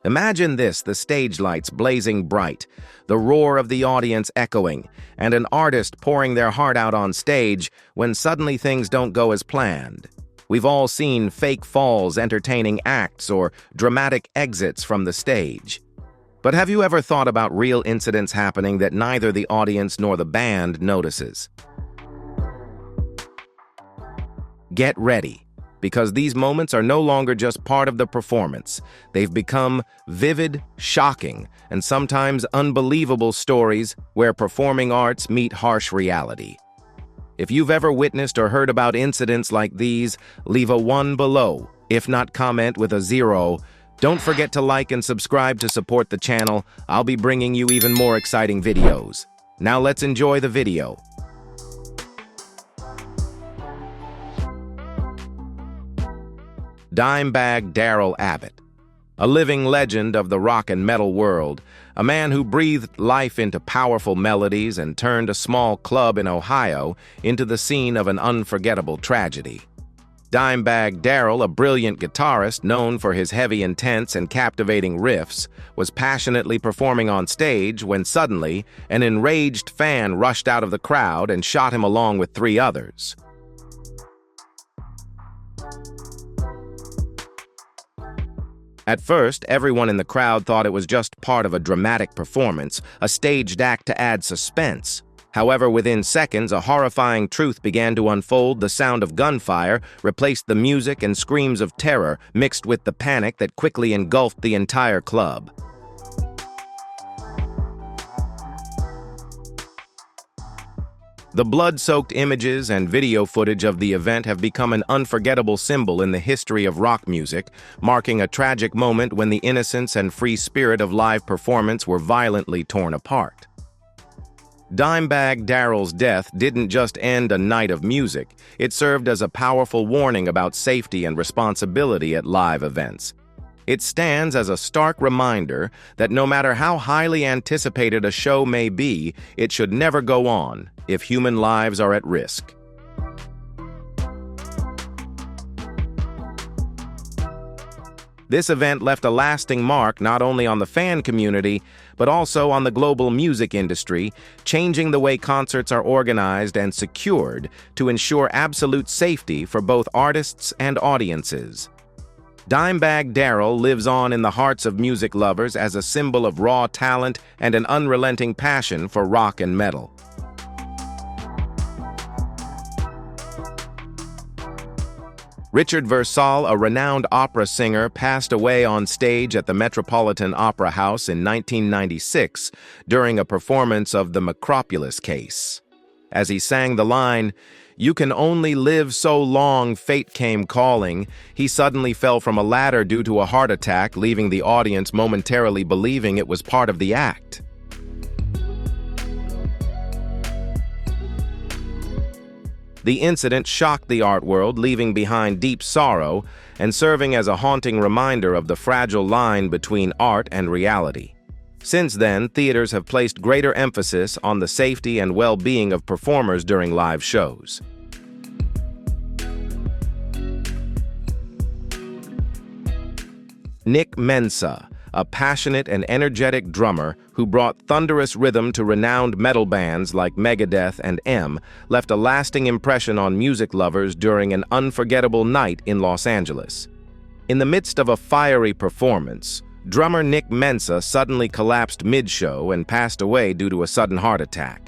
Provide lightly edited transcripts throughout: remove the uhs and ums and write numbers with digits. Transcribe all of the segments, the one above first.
Imagine this, the stage lights blazing bright, the roar of the audience echoing, and an artist pouring their heart out on stage when suddenly things don't go as planned. We've all seen fake falls, entertaining acts, or dramatic exits from the stage. But have you ever thought about real incidents happening that neither the audience nor the band notices? Get ready, because these moments are no longer just part of the performance. They've become vivid, shocking, and sometimes unbelievable stories where performing arts meet harsh reality. If you've ever witnessed or heard about incidents like these, leave a 1 below. If not, comment with a 0. Don't forget to like and subscribe to support the channel. I'll be bringing you even more exciting videos. Now let's enjoy the video. Dimebag Darrell Abbott, a living legend of the rock and metal world, a man who breathed life into powerful melodies and turned a small club in Ohio into the scene of an unforgettable tragedy. Dimebag Darrell, a brilliant guitarist known for his heavy, intense, and captivating riffs, was passionately performing on stage when suddenly an enraged fan rushed out of the crowd and shot him along with 3 others. At first, everyone in the crowd thought it was just part of a dramatic performance, a staged act to add suspense. However, within seconds, a horrifying truth began to unfold. The sound of gunfire replaced the music, and screams of terror mixed with the panic that quickly engulfed the entire club. The blood-soaked images and video footage of the event have become an unforgettable symbol in the history of rock music, marking a tragic moment when the innocence and free spirit of live performance were violently torn apart. Dimebag Darrell's death didn't just end a night of music, it served as a powerful warning about safety and responsibility at live events. It stands as a stark reminder that no matter how highly anticipated a show may be, it should never go on if human lives are at risk. This event left a lasting mark not only on the fan community, but also on the global music industry, changing the way concerts are organized and secured to ensure absolute safety for both artists and audiences. Dimebag Darrell lives on in the hearts of music lovers as a symbol of raw talent and an unrelenting passion for rock and metal. Richard Versal, a renowned opera singer, passed away on stage at the Metropolitan Opera House in 1996 during a performance of The Macropolis Case. As he sang the line, "You can only live so long, fate came calling," he suddenly fell from a ladder due to a heart attack, leaving the audience momentarily believing it was part of the act. The incident shocked the art world, leaving behind deep sorrow and serving as a haunting reminder of the fragile line between art and reality. Since then, theaters have placed greater emphasis on the safety and well-being of performers during live shows. Nick Mensa, a passionate and energetic drummer who brought thunderous rhythm to renowned metal bands like Megadeth and M, left a lasting impression on music lovers during an unforgettable night in Los Angeles. In the midst of a fiery performance, drummer Nick Mensa suddenly collapsed mid-show and passed away due to a sudden heart attack.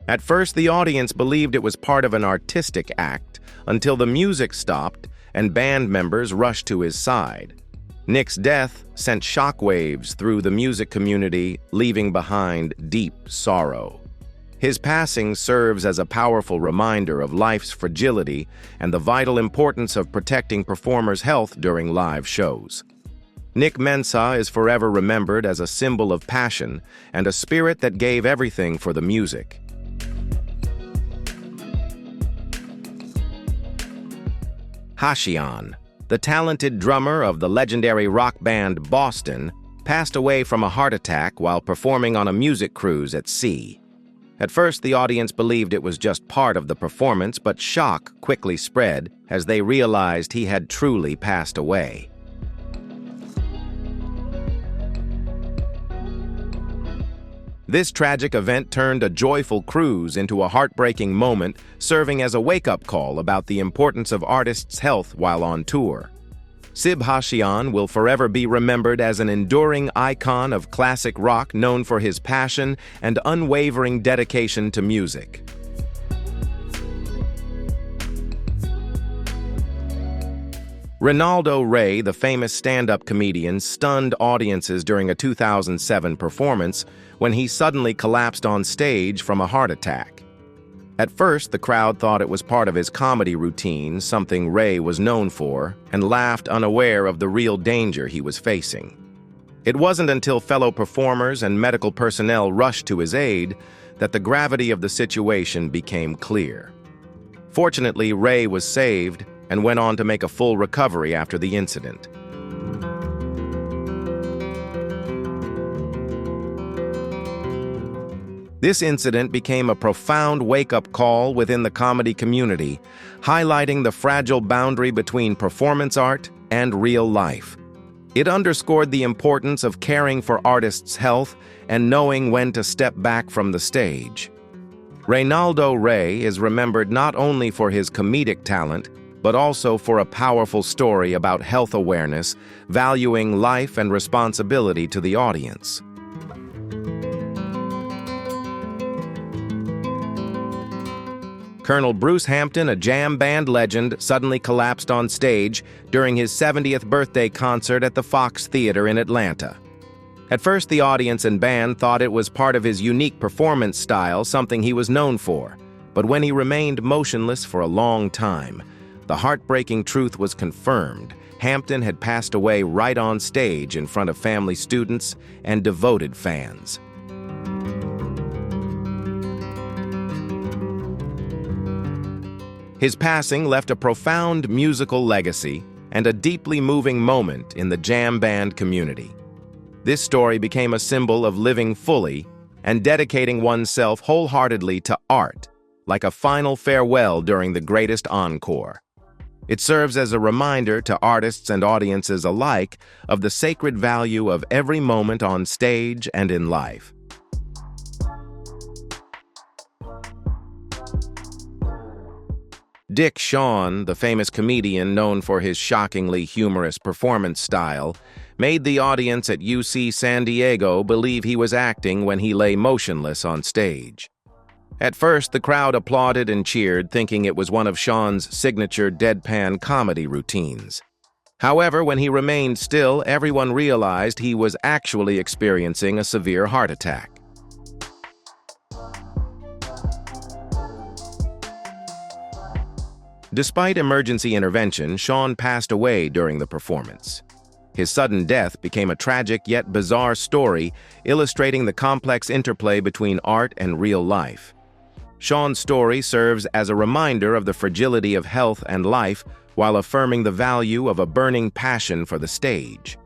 At first, the audience believed it was part of an artistic act until the music stopped and band members rushed to his side. Nick's death sent shockwaves through the music community, leaving behind deep sorrow. His passing serves as a powerful reminder of life's fragility and the vital importance of protecting performers' health during live shows. Nick Mensa is forever remembered as a symbol of passion and a spirit that gave everything for the music. Hashian, the talented drummer of the legendary rock band Boston, passed away from a heart attack while performing on a music cruise at sea. At first, the audience believed it was just part of the performance, but shock quickly spread as they realized he had truly passed away. This tragic event turned a joyful cruise into a heartbreaking moment, serving as a wake-up call about the importance of artists' health while on tour. Sibhasian will forever be remembered as an enduring icon of classic rock known for his passion and unwavering dedication to music. Ronaldo Ray, the famous stand-up comedian, stunned audiences during a 2007 performance when he suddenly collapsed on stage from a heart attack. At first, the crowd thought it was part of his comedy routine, something Ray was known for, and laughed unaware of the real danger he was facing. It wasn't until fellow performers and medical personnel rushed to his aid that the gravity of the situation became clear. Fortunately, Ray was saved and went on to make a full recovery after the incident. This incident became a profound wake-up call within the comedy community, highlighting the fragile boundary between performance art and real life. It underscored the importance of caring for artists' health and knowing when to step back from the stage. Ronaldo Ray is remembered not only for his comedic talent, but also for a powerful story about health awareness, valuing life and responsibility to the audience. Colonel Bruce Hampton, a jam band legend, suddenly collapsed on stage during his 70th birthday concert at the Fox Theater in Atlanta. At first, the audience and band thought it was part of his unique performance style, something he was known for. But when he remained motionless for a long time, the heartbreaking truth was confirmed. Hampton had passed away right on stage in front of family, students, and devoted fans. His passing left a profound musical legacy and a deeply moving moment in the jam band community. This story became a symbol of living fully and dedicating oneself wholeheartedly to art, like a final farewell during the greatest encore. It serves as a reminder to artists and audiences alike of the sacred value of every moment on stage and in life. Dick Shawn, the famous comedian known for his shockingly humorous performance style, made the audience at UC San Diego believe he was acting when he lay motionless on stage. At first, the crowd applauded and cheered, thinking it was one of Shawn's signature deadpan comedy routines. However, when he remained still, everyone realized he was actually experiencing a severe heart attack. Despite emergency intervention, Shawn passed away during the performance. His sudden death became a tragic yet bizarre story, illustrating the complex interplay between art and real life. Shawn's story serves as a reminder of the fragility of health and life while affirming the value of a burning passion for the stage.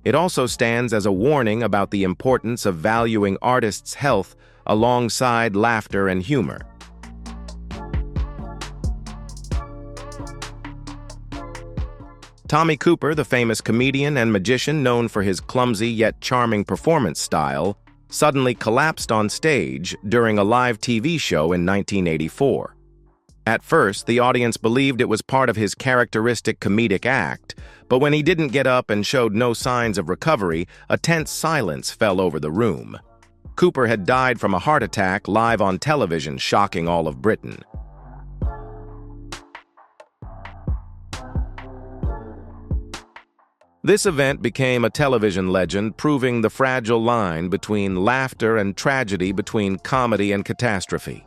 It also stands as a warning about the importance of valuing artists' health alongside laughter and humor. Tommy Cooper, the famous comedian and magician known for his clumsy yet charming performance style, suddenly collapsed on stage during a live TV show in 1984. At first, the audience believed it was part of his characteristic comedic act, but when he didn't get up and showed no signs of recovery, a tense silence fell over the room. Cooper had died from a heart attack live on television, shocking all of Britain. This event became a television legend, proving the fragile line between laughter and tragedy, between comedy and catastrophe.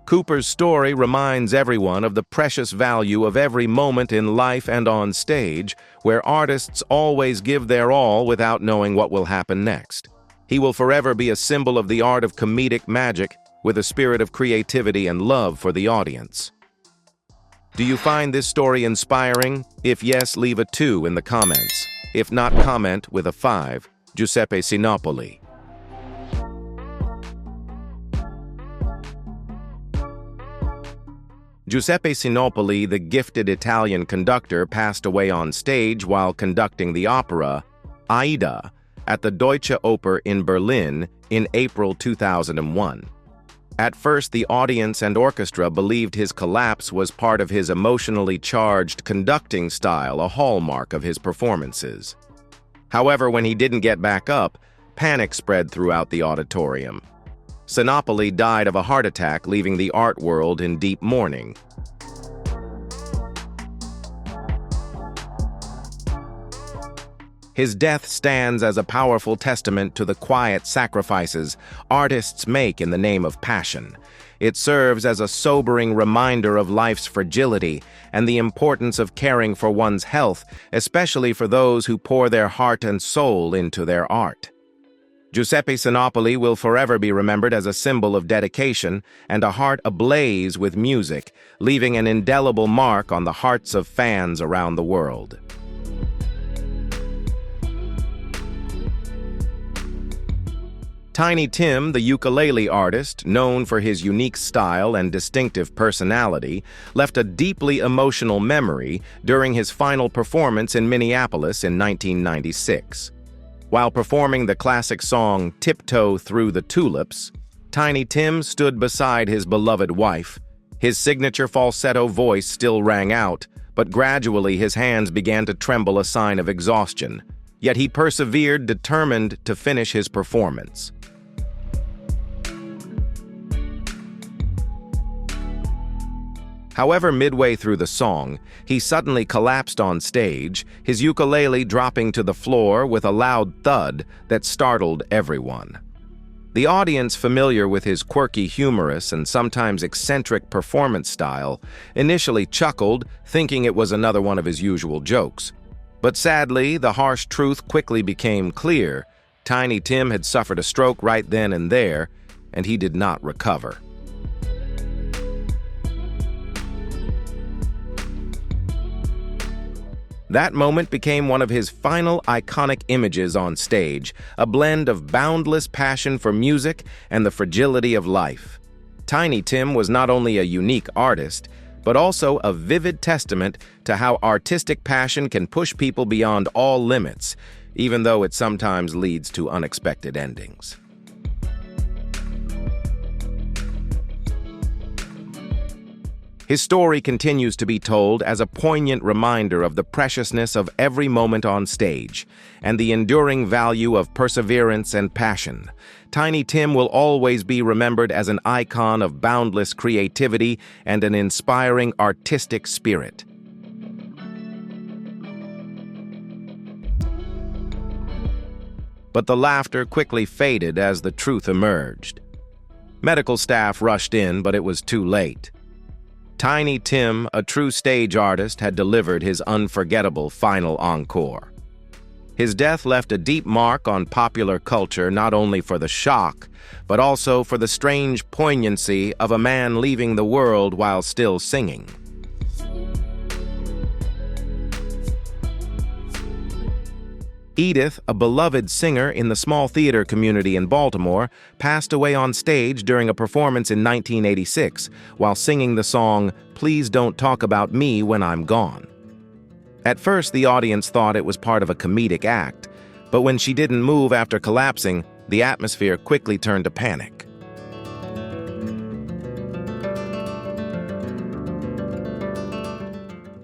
Cooper's story reminds everyone of the precious value of every moment in life and on stage, where artists always give their all without knowing what will happen next. He will forever be a symbol of the art of comedic magic, with a spirit of creativity and love for the audience. Do you find this story inspiring? If yes, leave a 2 in the comments. If not, comment with a 5. Giuseppe Sinopoli. Giuseppe Sinopoli, the gifted Italian conductor, passed away on stage while conducting the opera Aida at the Deutsche Oper in Berlin in April 2001. At first, the audience and orchestra believed his collapse was part of his emotionally charged conducting style, a hallmark of his performances. However, when he didn't get back up, panic spread throughout the auditorium. Sinopoli died of a heart attack, leaving the art world in deep mourning. His death stands as a powerful testament to the quiet sacrifices artists make in the name of passion. It serves as a sobering reminder of life's fragility and the importance of caring for one's health, especially for those who pour their heart and soul into their art. Giuseppe Sinopoli will forever be remembered as a symbol of dedication and a heart ablaze with music, leaving an indelible mark on the hearts of fans around the world. Tiny Tim, the ukulele artist, known for his unique style and distinctive personality, left a deeply emotional memory during his final performance in Minneapolis in 1996. While performing the classic song Tiptoe Through the Tulips, Tiny Tim stood beside his beloved wife. His signature falsetto voice still rang out, but gradually his hands began to tremble, a sign of exhaustion. Yet he persevered, determined to finish his performance. However, midway through the song, he suddenly collapsed on stage, his ukulele dropping to the floor with a loud thud that startled everyone. The audience, familiar with his quirky, humorous, and sometimes eccentric performance style, initially chuckled, thinking it was another one of his usual jokes. But sadly, the harsh truth quickly became clear. Tiny Tim had suffered a stroke right then and there, and he did not recover. That moment became one of his final iconic images on stage, a blend of boundless passion for music and the fragility of life. Tiny Tim was not only a unique artist, but also a vivid testament to how artistic passion can push people beyond all limits, even though it sometimes leads to unexpected endings. His story continues to be told as a poignant reminder of the preciousness of every moment on stage and the enduring value of perseverance and passion. Tiny Tim will always be remembered as an icon of boundless creativity and an inspiring artistic spirit. But the laughter quickly faded as the truth emerged. Medical staff rushed in, but it was too late. Tiny Tim, a true stage artist, had delivered his unforgettable final encore. His death left a deep mark on popular culture, not only for the shock, but also for the strange poignancy of a man leaving the world while still singing. Edith, a beloved singer in the small theater community in Baltimore, passed away on stage during a performance in 1986 while singing the song "Please Don't Talk About Me When I'm Gone." At first, the audience thought it was part of a comedic act, but when she didn't move after collapsing, the atmosphere quickly turned to panic.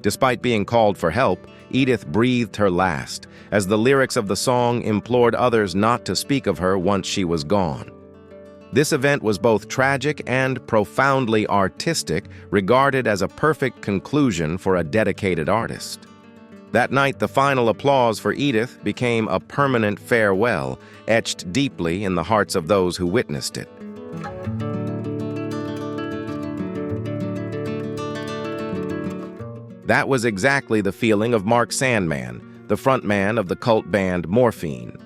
Despite being called for help, Edith breathed her last, as the lyrics of the song implored others not to speak of her once she was gone. This event was both tragic and profoundly artistic, regarded as a perfect conclusion for a dedicated artist. That night, the final applause for Edith became a permanent farewell, etched deeply in the hearts of those who witnessed it. That was exactly the feeling of Mark Sandman, the frontman of the cult band Morphine.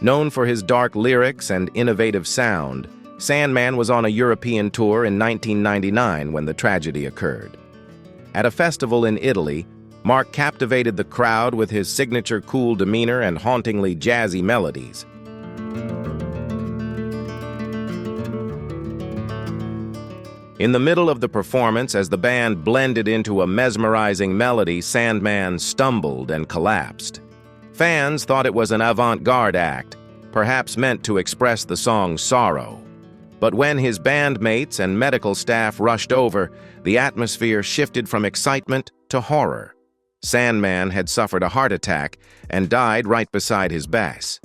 Known for his dark lyrics and innovative sound, Sandman was on a European tour in 1999 when the tragedy occurred. At a festival in Italy, Mark captivated the crowd with his signature cool demeanor and hauntingly jazzy melodies. In the middle of the performance, as the band blended into a mesmerizing melody, Sandman stumbled and collapsed. Fans thought it was an avant-garde act, perhaps meant to express the song's sorrow. But when his bandmates and medical staff rushed over, the atmosphere shifted from excitement to horror. Sandman had suffered a heart attack and died right beside his bass.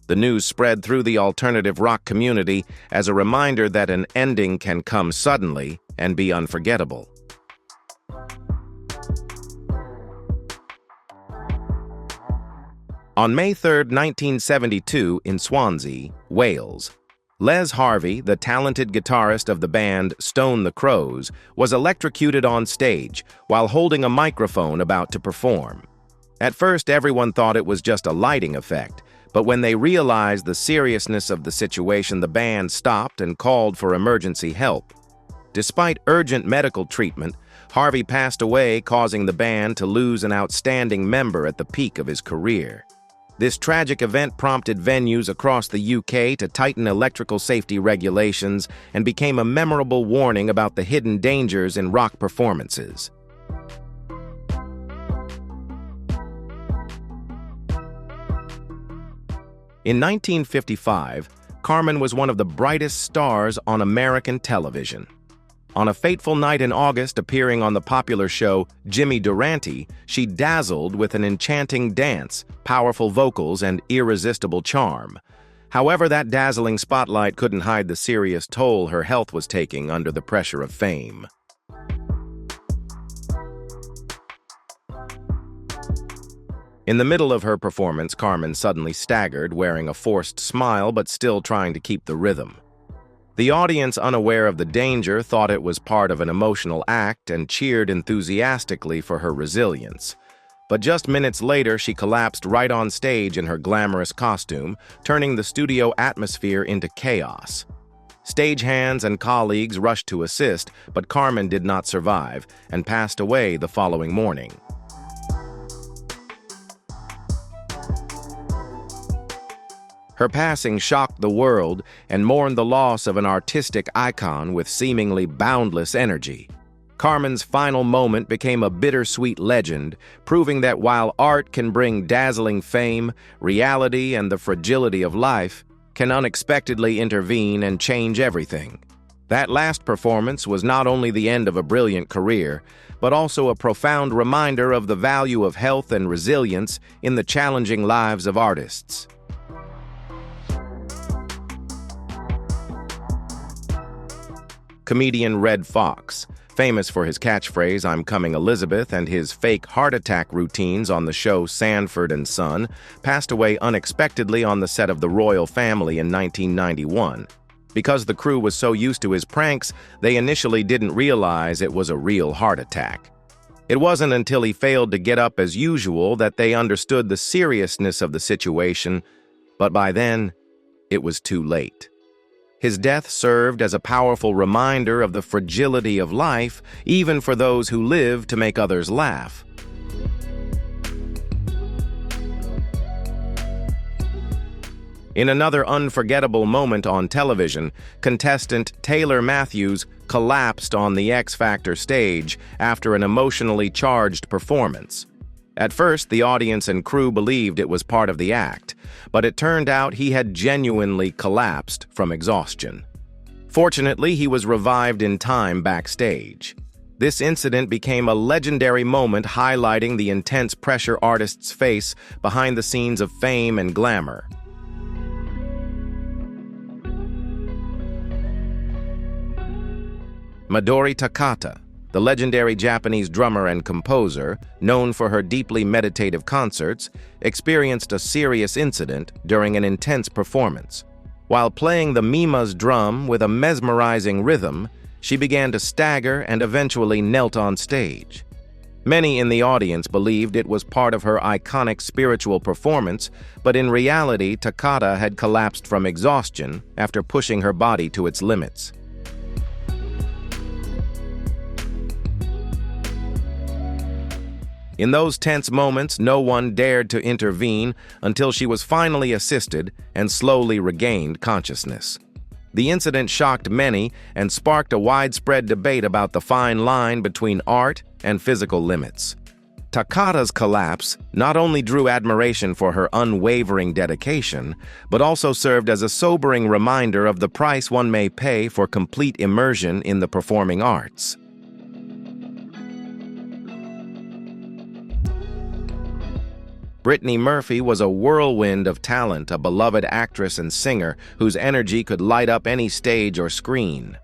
The news spread through the alternative rock community as a reminder that an ending can come suddenly and be unforgettable. On May 3, 1972, in Swansea, Wales, Les Harvey, the talented guitarist of the band Stone the Crows, was electrocuted on stage while holding a microphone about to perform. At first, everyone thought it was just a lighting effect, but when they realized the seriousness of the situation, the band stopped and called for emergency help. Despite urgent medical treatment, Harvey passed away, causing the band to lose an outstanding member at the peak of his career. This tragic event prompted venues across the UK to tighten electrical safety regulations and became a memorable warning about the hidden dangers in rock performances. In 1955, Carmen was one of the brightest stars on American television. On a fateful night in August, appearing on the popular show Jimmy Durante, she dazzled with an enchanting dance, powerful vocals, and irresistible charm. However, that dazzling spotlight couldn't hide the serious toll her health was taking under the pressure of fame. In the middle of her performance, Carmen suddenly staggered, wearing a forced smile but still trying to keep the rhythm. The audience, unaware of the danger, thought it was part of an emotional act and cheered enthusiastically for her resilience. But just minutes later, she collapsed right on stage in her glamorous costume, turning the studio atmosphere into chaos. Stagehands and colleagues rushed to assist, but Carmen did not survive and passed away the following morning. Her passing shocked the world and mourned the loss of an artistic icon with seemingly boundless energy. Carmen's final moment became a bittersweet legend, proving that while art can bring dazzling fame, reality and the fragility of life can unexpectedly intervene and change everything. That last performance was not only the end of a brilliant career, but also a profound reminder of the value of health and resilience in the challenging lives of artists. Comedian Red Fox, famous for his catchphrase, "I'm coming Elizabeth," and his fake heart attack routines on the show Sanford and Son, passed away unexpectedly on the set of The Royal Family in 1991. Because the crew was so used to his pranks, they initially didn't realize it was a real heart attack. It wasn't until he failed to get up as usual that they understood the seriousness of the situation, but by then, it was too late. His death served as a powerful reminder of the fragility of life, even for those who live to make others laugh. In another unforgettable moment on television, contestant Taylor Matthews collapsed on the X Factor stage after an emotionally charged performance. At first, the audience and crew believed it was part of the act, but it turned out he had genuinely collapsed from exhaustion. Fortunately, he was revived in time backstage. This incident became a legendary moment, highlighting the intense pressure artists face behind the scenes of fame and glamour. Midori Takata, the legendary Japanese drummer and composer, known for her deeply meditative concerts, experienced a serious incident during an intense performance. While playing the mima's drum with a mesmerizing rhythm, she began to stagger and eventually knelt on stage. Many in the audience believed it was part of her iconic spiritual performance, but in reality, Takata had collapsed from exhaustion after pushing her body to its limits. In those tense moments, no one dared to intervene until she was finally assisted and slowly regained consciousness. The incident shocked many and sparked a widespread debate about the fine line between art and physical limits. Takata's collapse not only drew admiration for her unwavering dedication, but also served as a sobering reminder of the price one may pay for complete immersion in the performing arts. Brittany Murphy was a whirlwind of talent, a beloved actress and singer whose energy could light up any stage or screen.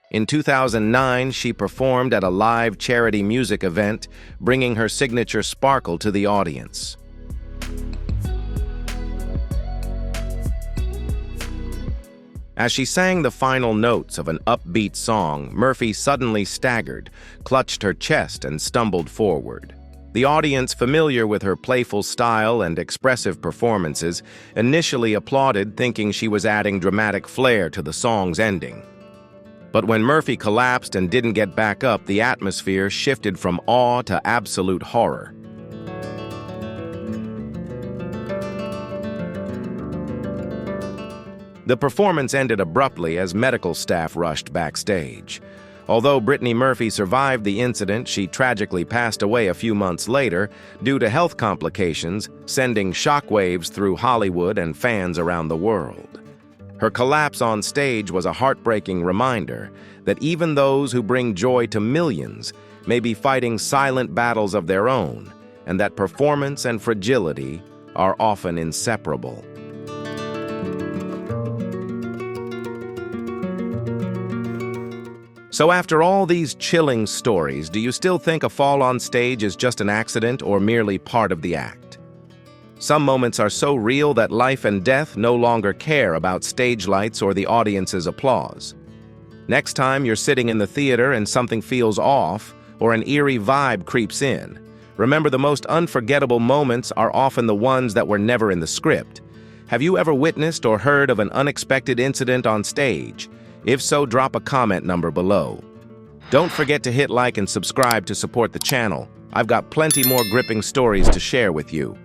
In 2009, she performed at a live charity music event, bringing her signature sparkle to the audience. As she sang the final notes of an upbeat song, Murphy suddenly staggered, clutched her chest, and stumbled forward. The audience, familiar with her playful style and expressive performances, initially applauded, thinking she was adding dramatic flair to the song's ending. But when Murphy collapsed and didn't get back up, the atmosphere shifted from awe to absolute horror. The performance ended abruptly as medical staff rushed backstage. Although Brittany Murphy survived the incident, she tragically passed away a few months later due to health complications, sending shockwaves through Hollywood and fans around the world. Her collapse on stage was a heartbreaking reminder that even those who bring joy to millions may be fighting silent battles of their own, and that performance and fragility are often inseparable. So after all these chilling stories, do you still think a fall on stage is just an accident or merely part of the act? Some moments are so real that life and death no longer care about stage lights or the audience's applause. Next time you're sitting in the theater and something feels off or an eerie vibe creeps in, remember the most unforgettable moments are often the ones that were never in the script. Have you ever witnessed or heard of an unexpected incident on stage? If so, drop a comment number below. Don't forget to hit like and subscribe to support the channel. I've got plenty more gripping stories to share with you.